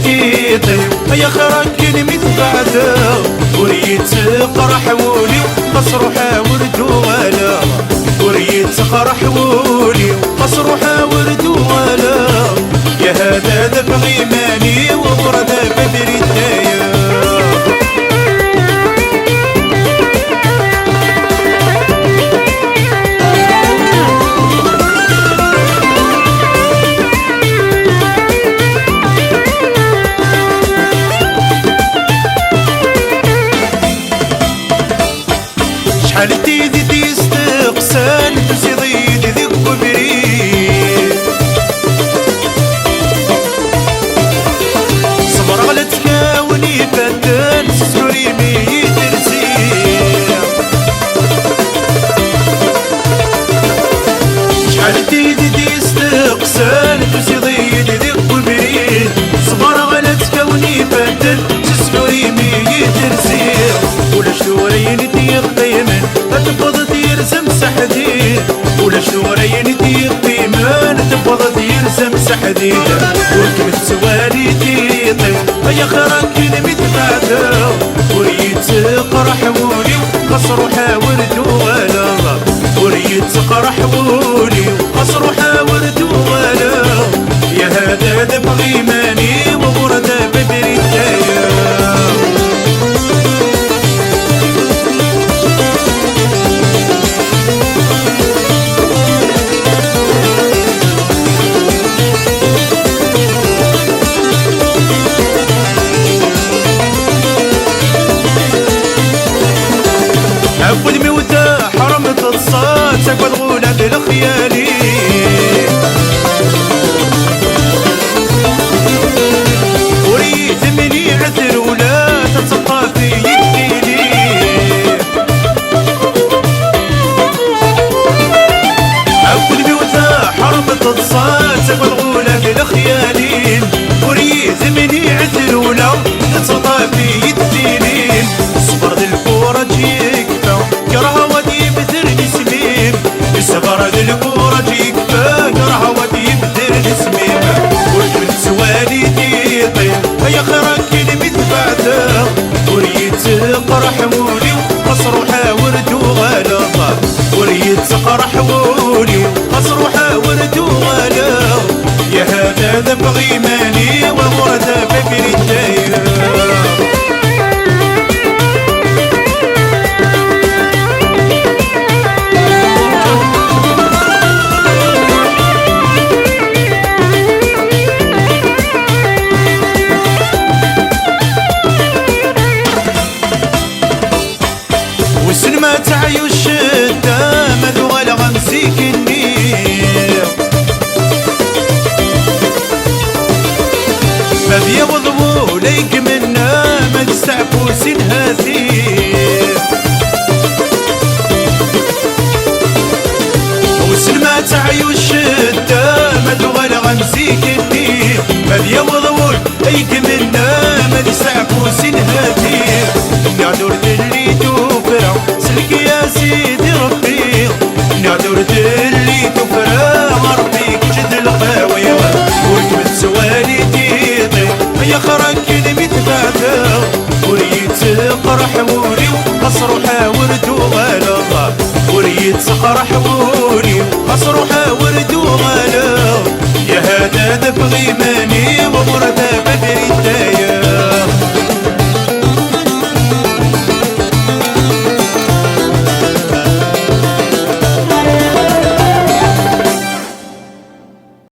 تيطي يا خراكين متبعدا وريت قرح ولي قصر حاورد ولا وريت قرح ولي قصر حاورد ولا يا هذا ذبغ إيماني وورد بدري الدايا شحال تيدي تيستقسان تزيد ذيك وبريد صبر على تكاوني بدل سسوري ميت رزيع شحال تيدي تيستقسان تزيد ذيك وبريد صبر على تكاوني بدل سسوري ميت رزيع ولا شورين تيقيمن تبغض تيرسم سحديد ولا شورين تيقيمن تبغض تيرسم سحديد وكنت سوالي تيطي يا خراكين متبعدا وريت قرح ولي قصر حاورد ولا وريت قرح ولي قصر حاورد ولا يا هذا ذبغ إيماني وورد بدري الدايا عبود موتا حرمت الصاد سكوت غولة بالخيالي وريت مني عذر ولا تتسقى في يدي عبود موتا حرمت الصاد سكوت غولة بالخيالي وريت مني عذر ولا تتسقى في يدي صبر ذي الكورة جيك كره ودي بدر نسميم السفر ذي الكورة جيك كره ودي بدر نسميم وكنت سوالي تيطي يا خراكين متبعدا وريت قرح ولي قصر حاورد وغلا وريت قرح ولي قصر حاورد وغلا يا هذا ذبغ إيماني وورد بدري الدايا والسلمى تعيو الشدة مذوغة لغمسيك النير ما بيغضبوا ليك منا ما تستعفوا سنها ثير والسلمى تعيو الشدة مذوغة لغمسيك النير ما بيغضبوا ليك منا ما تستعفوا سنها ثير نعذر اللي توفرع سلك يا سيدي ربي نعذر اللي تفرع ربيك جد القاوي وكنت سوالي تيطي يا خراكين متبعدا وريت قرح ولي قصر حاورد وغلا وريت قرح ولي قصر حاورد وغلا يا هذا ذبغ إيماني وورد بدري